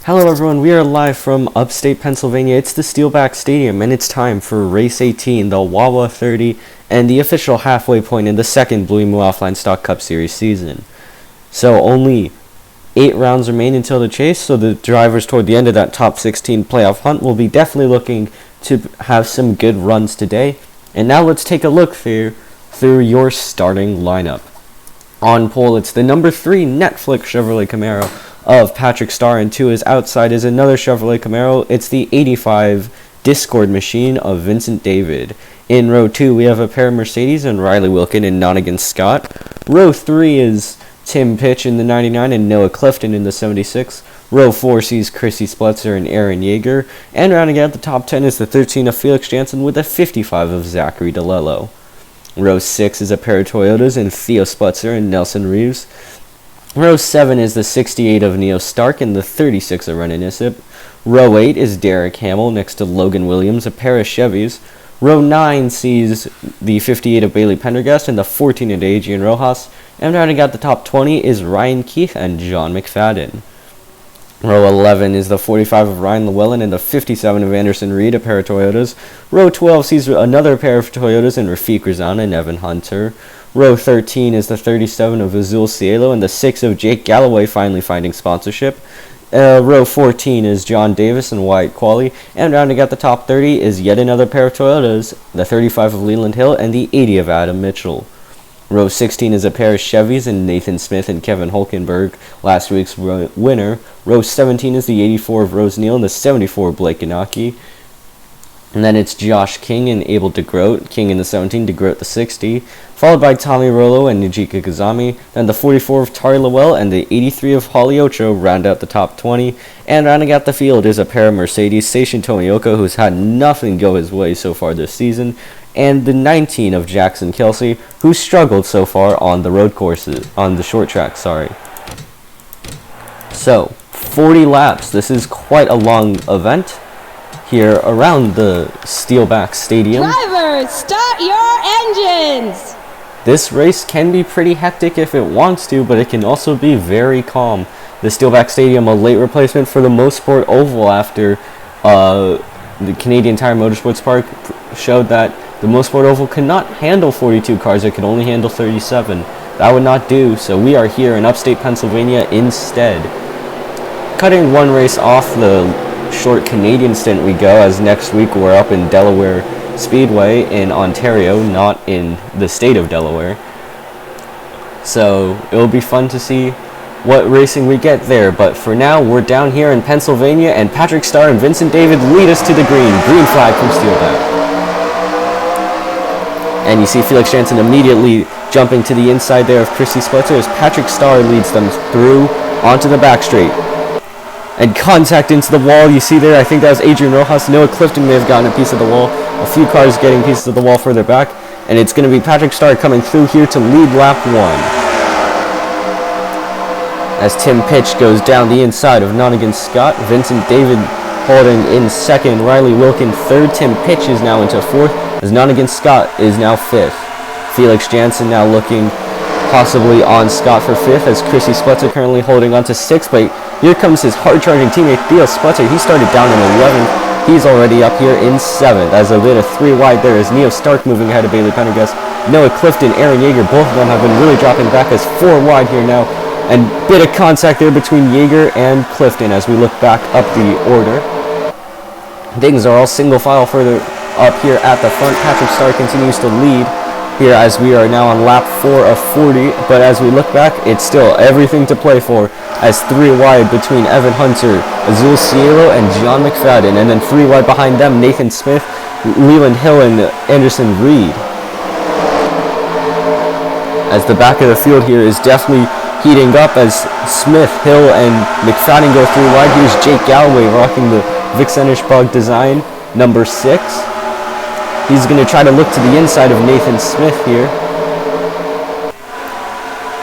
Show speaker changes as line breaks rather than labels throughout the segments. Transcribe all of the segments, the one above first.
Hello everyone, we are live from upstate Pennsylvania. It's the Steelback Stadium and it's time for Race 18, the Wawa 30, and the official halfway point in the second Blue-Emu Offline Stock Cup Series season. So only 8 rounds remain until the chase, so the drivers toward the end of that top 16 playoff hunt will be definitely looking to have some good runs today. And now let's take a look through your starting lineup. On pole, it's the number 3 Netflix Chevrolet Camaro of Patrick Starr, and to his outside is another Chevrolet Camaro. It's the 85 Discord machine of Vincent David. In row 2, we have a pair of Mercedes and Riley Wilkin and Nonigan Scott. Row 3 is Tim Pitch in the 99 and Noah Clifton in the 76. Row 4 sees Chrissy Splutzer and Aaron Yeager. And rounding out the top 10 is the 13 of Felix Jansen with a 55 of Zachary DeLello. Row 6 is a pair of Toyotas and Theo Splutzer and Nelson Reeves. Row 7 is the 68 of Neo Stark and the 36 of Renan Issip. Row 8 is Derek Hamill next to Logan Williams, a pair of Chevys. Row 9 sees the 58 of Bailey Pendergast and the 14 of Adrian Rojas. And rounding out the top 20 is Ryan Keith and John McFadden. Row 11 is the 45 of Ryan Llewellyn and the 57 of Anderson Reed, a pair of Toyotas. Row 12 sees another pair of Toyotas and Rafiq Razan and Evan Hunter. Row 13 is the 37 of Azul Cielo and the 6 of Jake Galloway finally finding sponsorship. Row 14 is John Davis and Wyatt Qualley. And rounding out the top 30 is yet another pair of Toyotas, the 35 of Leland Hill and the 80 of Adam Mitchell. Row 16 is a pair of Chevys and Nathan Smith and Kevin Hulkenberg, last week's winner. Row 17 is the 84 of Rose Neal and the 74 of Blake Ganaki. And then it's Josh King and Abel DeGroat, King in the 17, DeGroat the 60, followed by Tommy Rollo and Nijika Kazami. Then the 44 of Tari Lowell and the 83 of Holly Ocho round out the top 20. And rounding out the field is a pair of Mercedes, Seishin Tomioka, who's had nothing go his way so far this season, and the 19 of Jackson Kelsey, who struggled so far on the road courses, on the short track, So, 40 laps. This is quite a long event here around the Steelback Stadium.
Drivers, start your engines!
This race can be pretty hectic if it wants to, but it can also be very calm. The Steelback Stadium, a late replacement for the Mosport Oval after the Canadian Tire Motorsports Park showed that the Mosport Oval could not handle 42 cars, it could only handle 37. That would not do, so we are here in upstate Pennsylvania instead. Cutting one race off the short Canadian stint we go, as next week we're up in Delaware Speedway in Ontario, not in the state of Delaware. So it'll be fun to see what racing we get there, but for now we're down here in Pennsylvania and Patrick Starr and Vincent David lead us to the green flag from Steelback. And you see Felix Jansen immediately jumping to the inside there of Chrissy Splutzer as Patrick Starr leads them through onto the back straight. And contact into the wall, you see there, I think that was Adrian Rojas. Noah Clifton may have gotten a piece of the wall. A few cars getting pieces of the wall further back. And it's going to be Patrick Starr coming through here to lead lap 1. As Tim Pitch goes down the inside of Nonigan Scott. Vincent David holding in second. Riley Wilkin third. Tim Pitch is now into fourth, as Nonigan Scott is now fifth. Felix Jansen now looking possibly on Scott for fifth, as Chrissy Splutzer currently holding on to sixth, but here comes his hard-charging teammate Theo Splutzer. He started down in 11th. He's already up here in 7th, as a bit of 3 wide there is Neo Stark moving ahead of Bailey Pendergast. Noah Clifton, Aaron Yeager, both of them have been really dropping back as 4 wide here now, and bit of contact there between Yeager and Clifton as we look back up the order. Things are all single file further up here at the front. Patrick Starr continues to lead here as we are now on lap 4 of 40, but as we look back, it's still everything to play for, as 3 wide between Evan Hunter, Azul Cielo, and John McFadden, and then 3 wide behind them, Nathan Smith, Leland Hill, and Anderson Reed. As the back of the field here is definitely heating up as Smith, Hill, and McFadden go 3 wide. Here's Jake Galloway rocking the Vixenish design, number 6. He's going to try to look to the inside of Nathan Smith here,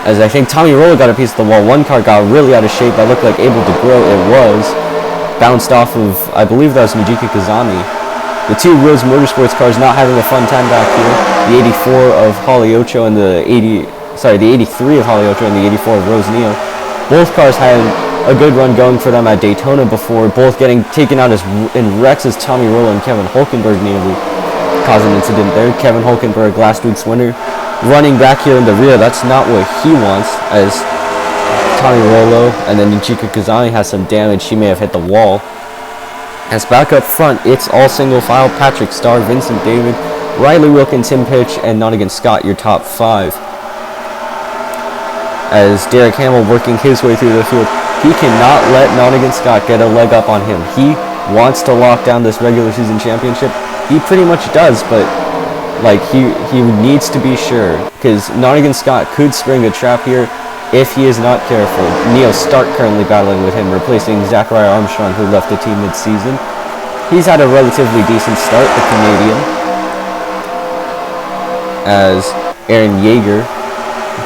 as I think Tommy Rollo got a piece of the wall. One car got really out of shape. That looked like Abel DeGroat. It was. Bounced off of, I believe that was Nijika Kazami. The 2 Rose Motorsports cars not having a fun time back here. The 84 of Holly Ocho and the 83 of Holly Ocho and the 84 of Rose Neal. Both cars had a good run going for them at Daytona before both getting taken out in wrecks as Tommy Rollo and Kevin Hulkenberg nearly caused an incident there. Kevin Hulkenberg, last week's winner, running back here in the rear. That's not what he wants, as Tommy Rollo and then Ichika Kazami has some damage. She may have hit the wall. As back up front, it's all single file. Patrick Starr, Vincent David, Riley Wilkins, Tim Pitch, and Nottingham Scott, your top 5. As Derek Hamill working his way through the field, he cannot let Nottingham Scott get a leg up on him. He wants to lock down this regular season championship. He pretty much does, but like he needs to be sure, because Nottingham Scott could spring a trap here if he is not careful. Neil Stark currently battling with him, replacing Zachariah Armstrong, who left the team mid-season. He's had a relatively decent start, the Canadian, as Aaron Yeager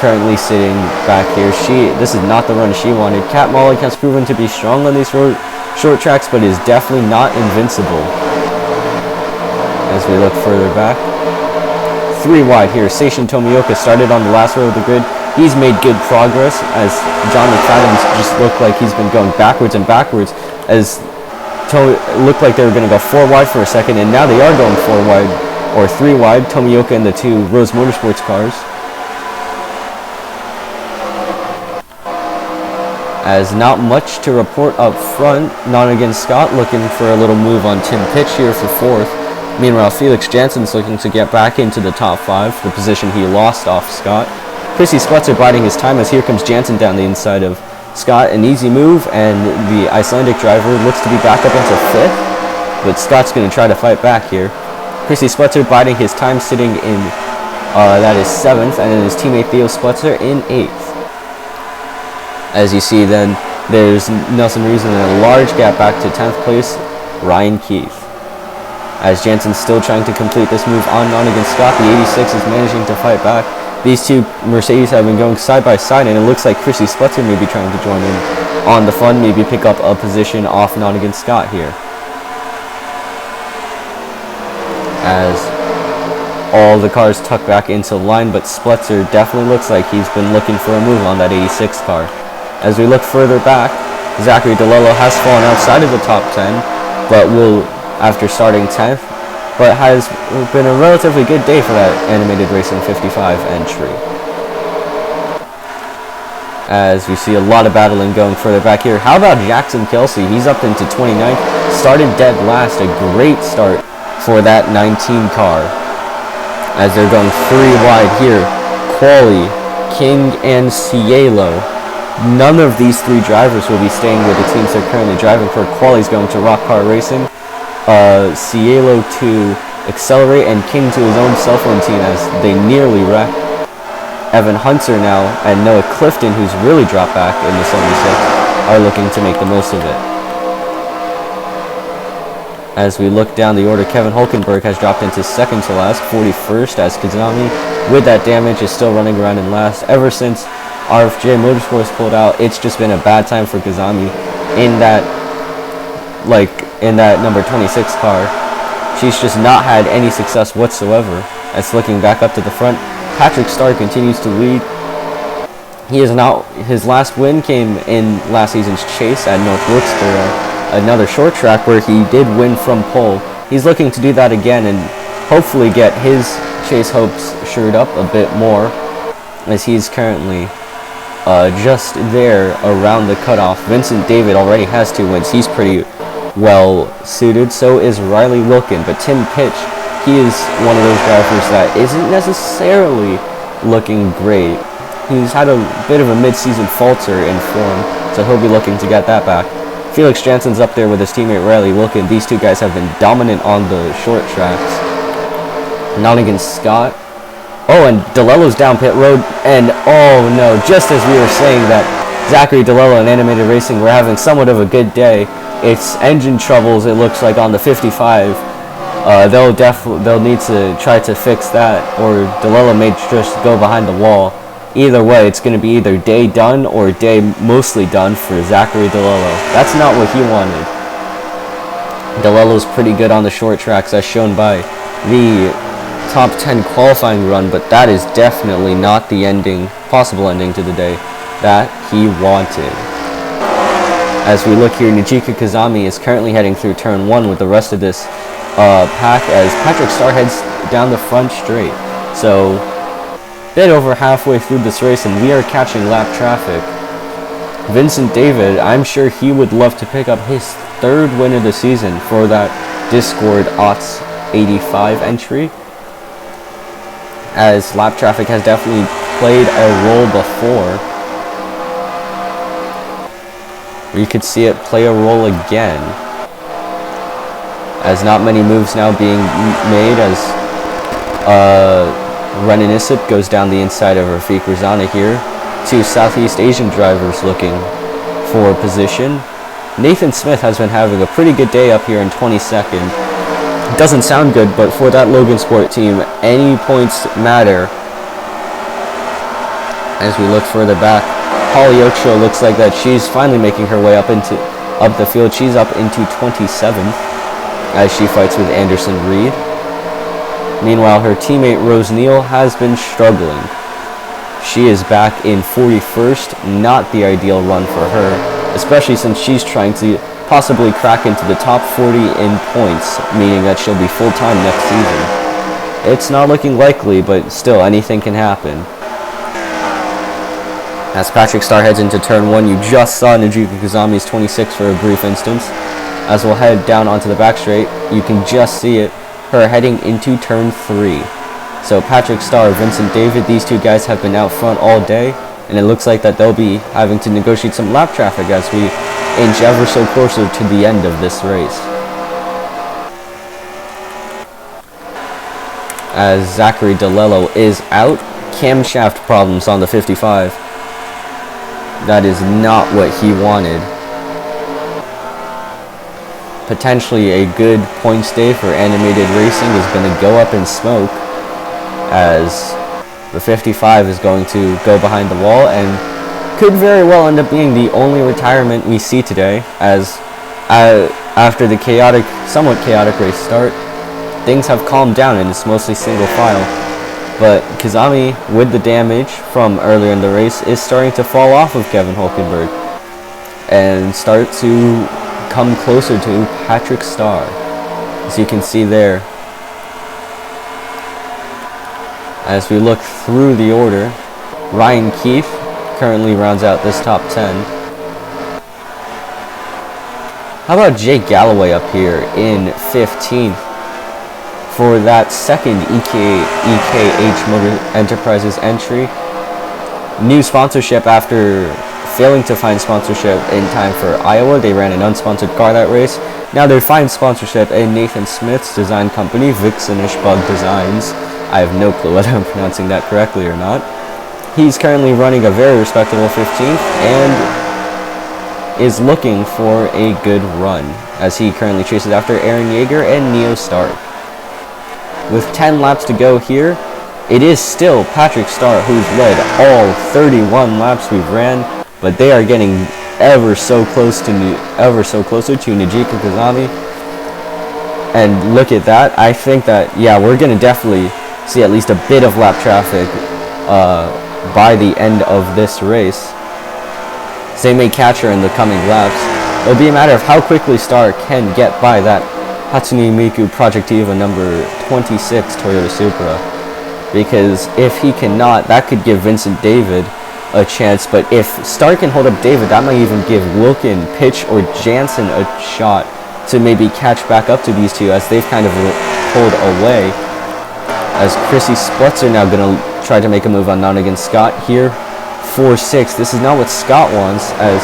currently sitting back here. This is not the run she wanted. Kat Mollick has proven to be strong on these short tracks, but is definitely not invincible. As we look further back, 3 wide here. Seishin Tomioka started on the last row of the grid. He's made good progress, as John McFadden's just looked like he's been going backwards and backwards, as it looked like they were going to go 4 wide for a second, and now they are going 4 wide, or 3 wide. Tomioka and the 2 Rose Motorsports cars. As not much to report up front. Nottingham Scott looking for a little move on Tim Pitch here for 4th. Meanwhile, Felix Jansen's looking to get back into the top 5, the position he lost off Scott. Chrissy Spletzer biding his time, as here comes Jansen down the inside of Scott. An easy move, and the Icelandic driver looks to be back up into 5th, but Scott's going to try to fight back here. Chrissy Spletzer biding his time, sitting in, that is 7th, and then his teammate Theo Spletzer in 8th. As you see then, there's Nelson Reason in a large gap back to 10th place, Ryan Keith. As Jansen's still trying to complete this move on Nottingham Scott, the 86 is managing to fight back. These 2 Mercedes have been going side by side, and it looks like Chrissy Spletzer may be trying to join in on the fun, maybe pick up a position off Nottingham Scott here. As all the cars tuck back into line, but Spletzer definitely looks like he's been looking for a move on that 86 car. As we look further back, Zachary DeLello has fallen outside of the top 10, but will, after starting 10th, but has been a relatively good day for that Animated Racing 55 entry. As we see a lot of battling going further back here. How about Jackson Kelsey? He's up into 29th, started dead last. A great start for that 19 car. As they're going 3 wide here, Quali, King, and Cielo. None of these 3 drivers will be staying with the teams they're currently driving for. Quali's going to Rock Car Racing. Cielo to Accelerate, and King to his own cell phone team as they nearly wrecked. Evan Hunter now and Noah Clifton, who's really dropped back in the 76, are looking to make the most of it. As we look down the order, Kevin Hulkenberg has dropped into 2nd to last, 41st, as Kazami, with that damage, is still running around in last. Ever since RFJ Motorsports pulled out, it's just been a bad time for Kazami in that number 26 car. She's just not had any success whatsoever. As looking back up to the front, Patrick Starr continues to lead. His last win came in last season's chase at North Wilkesboro, another short track where he did win from pole. He's looking to do that again and hopefully get his chase hopes shored up a bit more, as he's currently just there around the cutoff. Vincent David already has 2 wins. He's pretty well suited. So is Riley Wilkin, but Tim Pitch, he is one of those drivers that isn't necessarily looking great. He's had a bit of a mid-season falter in form, so he'll be looking to get that back. Felix Jansen's up there with his teammate Riley Wilkin. These 2 guys have been dominant on the short tracks. Nottingham Scott. Oh, and DeLello's down pit road, and oh no, just as we were saying that Zachary DeLello and Animated Racing were having somewhat of a good day, it's engine troubles, it looks like, on the 55. They'll need to try to fix that, or DeLello may just go behind the wall. Either way, it's going to be either day done or day mostly done for Zachary DeLello. That's not what he wanted. DeLello's pretty good on the short tracks, as shown by the top 10 qualifying run, but that is definitely not the possible ending to the day that he wanted. As we look here, Nijika Kazami is currently heading through turn 1 with the rest of this pack as Patrick Starr heads down the front straight. So, bit over halfway through this race and we are catching lap traffic. Vincent David, I'm sure he would love to pick up his 3rd win of the season for that Discord Aughts 85 entry, as lap traffic has definitely played a role before. You could see it play a role again, as not many moves now being made as Renan Isip goes down the inside of Rafiq Rizana here. 2 Southeast Asian drivers looking for position. Nathan Smith has been having a pretty good day up here in 22nd. Doesn't sound good, but for that Logan Sport team, any points matter. As we look further back, Holly Ocho looks like that she's finally making her way up the field. She's up into 27th as she fights with Anderson Reed. Meanwhile, her teammate Rose Neal has been struggling. She is back in 41st, not the ideal run for her, especially since she's trying to possibly crack into the top 40 in points, meaning that she'll be full-time next season. It's not looking likely, but still, anything can happen. As Patrick Starr heads into turn 1, you just saw Nijika Kazami's 26 for a brief instance. As we'll head down onto the back straight, you can just see it, her heading into turn 3. So Patrick Starr, Vincent David, these 2 guys have been out front all day, and it looks like that they'll be having to negotiate some lap traffic as we inch ever so closer to the end of this race. As Zachary DeLello is out, camshaft problems on the 55. That is not what he wanted. Potentially a good points day for animated racing is going to go up in smoke, as the 55 is going to go behind the wall and could very well end up being the only retirement we see today, as after the somewhat chaotic race start, things have calmed down and it's mostly single file. But Kazami, with the damage from earlier in the race, is starting to fall off of Kevin Hulkenberg and start to come closer to Patrick Starr, as you can see there. As we look through the order, Ryan Keefe currently rounds out this top 10. How about Jake Galloway up here in 15th for that second EKH Motor Enterprises entry? New sponsorship after failing to find sponsorship in time for Iowa. They ran an unsponsored car that race. Now they find sponsorship in Nathan Smith's design company, Vixenish Bug Designs. I have no clue whether I'm pronouncing that correctly or not. He's currently running a very respectable 15th and is looking for a good run, as he currently chases after Aaron Yeager and Neo Stark. With 10 laps to go here, it is still Patrick Starr who's led all 31 laps we've ran, but they are getting ever so closer to Nijika Kazami. And look at that. I think that, yeah, we're going to definitely see at least a bit of lap traffic by the end of this race. So they may catch her in the coming laps. It'll be a matter of how quickly Starr can get by that Hatsune Miku Projectiva number 26 Toyota Supra. Because if he cannot, that could give Vincent David a chance. But if Starr can hold up David, that might even give Wilkin, Pitch, or Jansen a shot to maybe catch back up to these two, as they've kind of pulled away. As Chrissy Splutzer now going to try to make a move on Nonigan Scott here. 4-6. This is not what Scott wants, as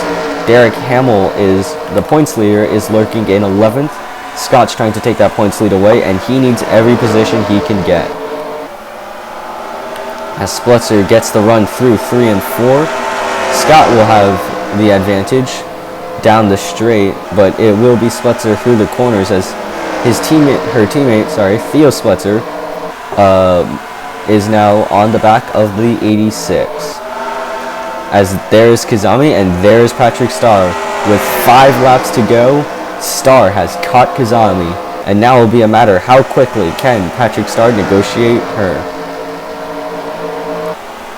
Derek Hamill is the points leader, is lurking in 11th. Scott's trying to take that points lead away, and he needs every position he can get. As Splutzer gets the run through 3 and 4, Scott will have the advantage down the straight, but it will be Splutzer through the corners, as her teammate, Theo Splutzer, is now on the back of the 86. As there's Kazami and there's Patrick Starr. With 5 laps to go, Starr has caught Kazami, and now it will be a matter how quickly can Patrick Starr negotiate her.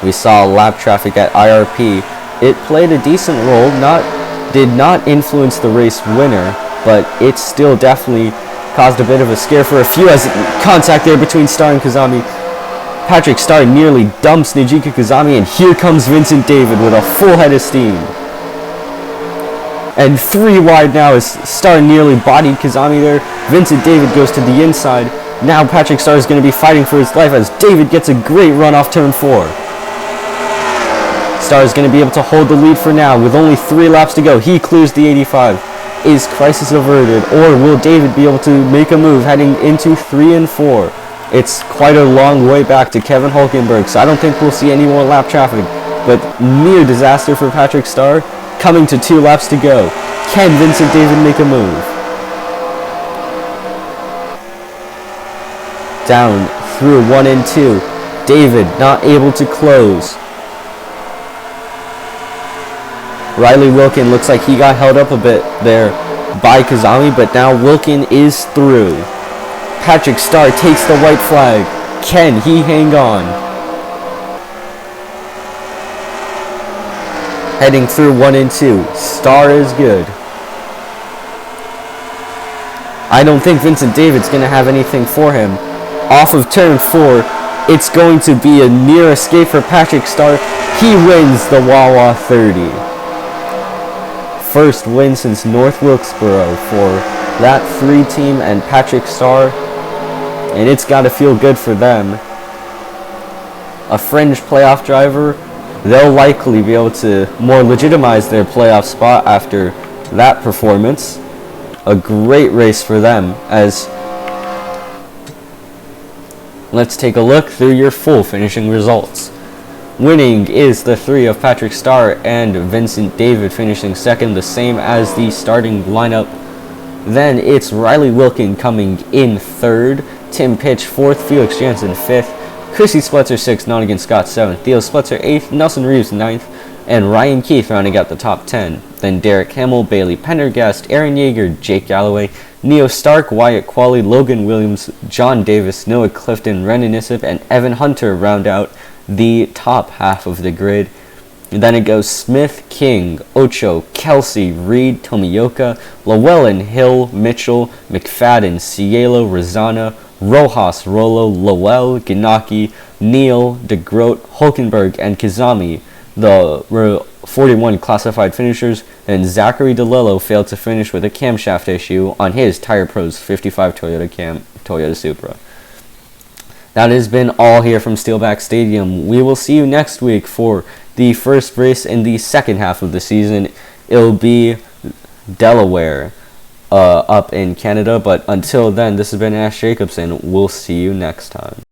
We saw lap traffic at IRP. It played a decent role, not did not influence the race winner, but it still definitely caused a bit of a scare for a few as contact there between Starr and Kazami. Patrick Starr nearly dumps Nijika Kazami, and here comes Vincent David with a full head of steam. And 3 wide now as Starr nearly bodied Kazami there. Vincent David goes to the inside. Now Patrick Starr is going to be fighting for his life as David gets a great run off turn 4. Starr is going to be able to hold the lead for now with only 3 laps to go. He clears the 85. Is crisis averted, or will David be able to make a move heading into 3 and 4? It's quite a long way back to Kevin Hulkenberg, so I don't think we'll see any more lap traffic. But near disaster for Patrick Starr, coming to 2 laps to go. Can Vincent David make a move? Down through 1 and 2. David not able to close. Riley Wilkin looks like he got held up a bit there by Kazami, but now Wilkin is through. Patrick Starr takes the white flag. Can he hang on? Heading through 1 and 2. Starr is good. I don't think Vincent David's going to have anything for him. Off of turn 4, it's going to be a near escape for Patrick Starr. He wins the Wawa 30. First win since North Wilkesboro for that 3 team and Patrick Starr, and it's got to feel good for them. A fringe playoff driver, they'll likely be able to more legitimize their playoff spot after that performance. A great race for them. As let's take a look through your full finishing results. Winning is the 3 of Patrick Starr and Vincent David finishing second, the same as the starting lineup. Then it's Riley Wilkin coming in third, Tim Pitch fourth, Felix Jansen fifth, Chrissy Spletzer sixth, Nottingham Scott seventh, Theo Spletzer eighth, Nelson Reeves ninth, and Ryan Keith rounding out the top 10. Then Derek Hamill, Bailey Pendergast, Aaron Yeager, Jake Galloway, Neo Stark, Wyatt Qualley, Logan Williams, John Davis, Noah Clifton, Renan Issip, and Evan Hunter round out the top half of the grid. And then it goes Smith, King, Ocho, Kelsey, Reed, Tomioka, Llewellyn, Hill, Mitchell, McFadden, Cielo, Rosana, Rojas, Rolo, Lowell, Ganaki, Neal, DeGroat, Hulkenberg, and Kazami, the 41 classified finishers, and Zachary DeLillo failed to finish with a camshaft issue on his Tire Pros 55 Toyota Supra. That has been all here from Steelback Stadium. We will see you next week for the first race in the second half of the season. It'll be Delaware up in Canada. But until then, this has been Ash Jacobson. We'll see you next time.